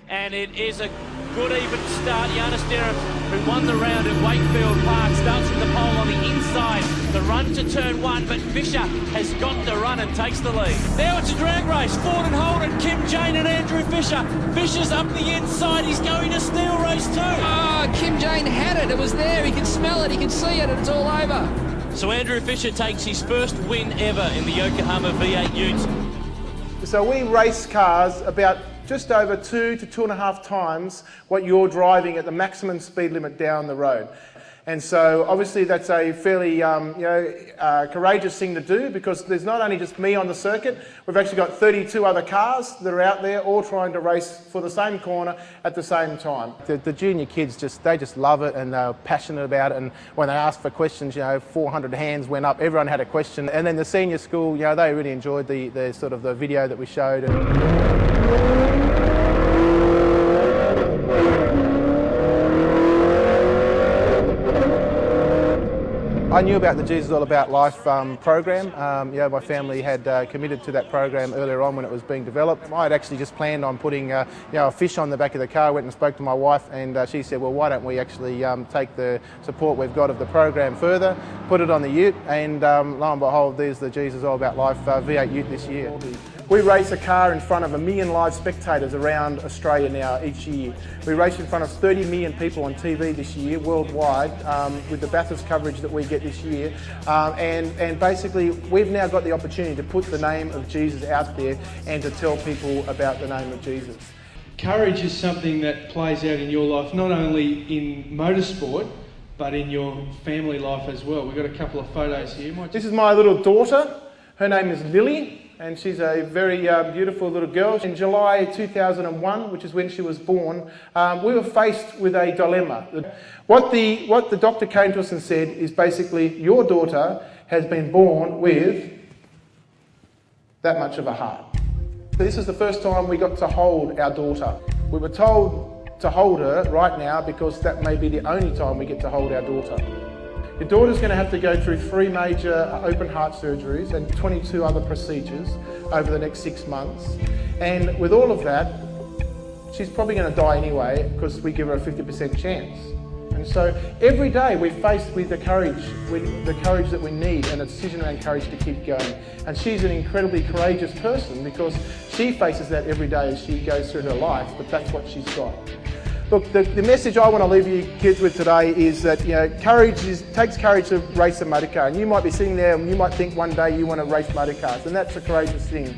and it is a good even start. Giannis Derham, who won the round at Wakefield Park, starts from the pole on the inside. The run to turn one, but Fisher has got the run and takes the lead. Now it's a drag race. Ford and Holden, Kim Jane and Andrew Fisher. Fisher's up the inside. He's going to steal race 2. Oh, Kim Jane had it. It was there. He can smell it. He can see it. It's all over. So Andrew Fisher takes his first win ever in the Yokohama V8 Utes. So we race cars about just over 2 to 2.5 times what you're driving at the maximum speed limit down the road. And so obviously that's a fairly courageous thing to do, because there's not only just me on the circuit, we've actually got 32 other cars that are out there all trying to race for the same corner at the same time. The junior kids they just love it, and they're passionate about it, and when they ask for questions, 400 hands went up, everyone had a question. And then the senior school, they really enjoyed the sort of the video that we showed. I knew about the Jesus All About Life program. My family had committed to that program earlier on when it was being developed. I had actually just planned on putting a fish on the back of the car. I went and spoke to my wife, and she said, well, why don't we actually take the support we've got of the program further, put it on the ute, and lo and behold, there's the Jesus All About Life V8 ute this year. We race a car in front of 1 million live spectators around Australia now each year. We race in front of 30 million people on TV this year, worldwide, with the Bathurst coverage that we get this year. And basically, we've now got the opportunity to put the name of Jesus out there and to tell people about the name of Jesus. Courage is something that plays out in your life, not only in motorsport, but in your family life as well. We've got a couple of photos here. This is my little daughter. Her name is Lily, and she's a very beautiful little girl. In July 2001, which is when she was born, we were faced with a dilemma. What the doctor came to us and said is basically, your daughter has been born with that much of a heart. This is the first time we got to hold our daughter. We were told to hold her right now because that may be the only time we get to hold our daughter. Your daughter's going to have to go through 3 major open heart surgeries and 22 other procedures over the next 6 months. And with all of that, she's probably going to die anyway, because we give her a 50% chance. And so every day we're faced with the courage that we need, and a decision around courage to keep going. And she's an incredibly courageous person, because she faces that every day as she goes through her life, but that's what she's got. Look, the message I want to leave you kids with today is that takes courage to race a motor car. And you might be sitting there and you might think one day you want to race motor cars, and that's a courageous thing.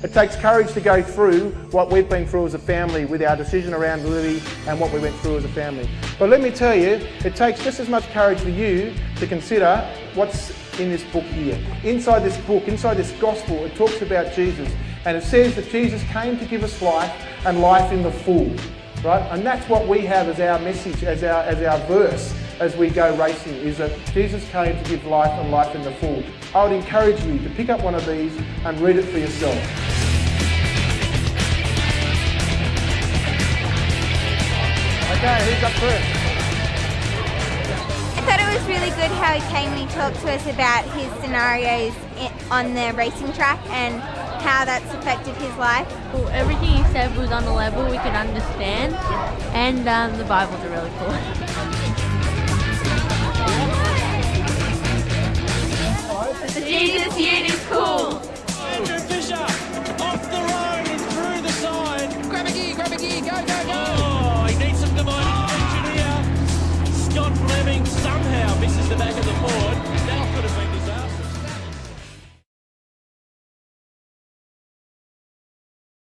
It takes courage to go through what we've been through as a family with our decision around Lily and what we went through as a family. But let me tell you, it takes just as much courage for you to consider what's in this book here. Inside this book, inside this gospel, it talks about Jesus, and it says that Jesus came to give us life, and life in the full. Right? And that's what we have as our message, as our verse as we go racing, is that Jesus came to give life and life in the full. I would encourage you to pick up one of these and read it for yourself. Okay, who's up first? I thought it was really good how he came and he talked to us about his scenarios on the racing track and how that's affected his life. Well, everything he said was on a level we could understand, and the Bibles are really cool. The Jesus ute is cool. Andrew Fisher off the road and through the side. Grab a gear, go, go, go. Oh, he needs some divine intervention here. Scott Fleming somehow misses the back of the board.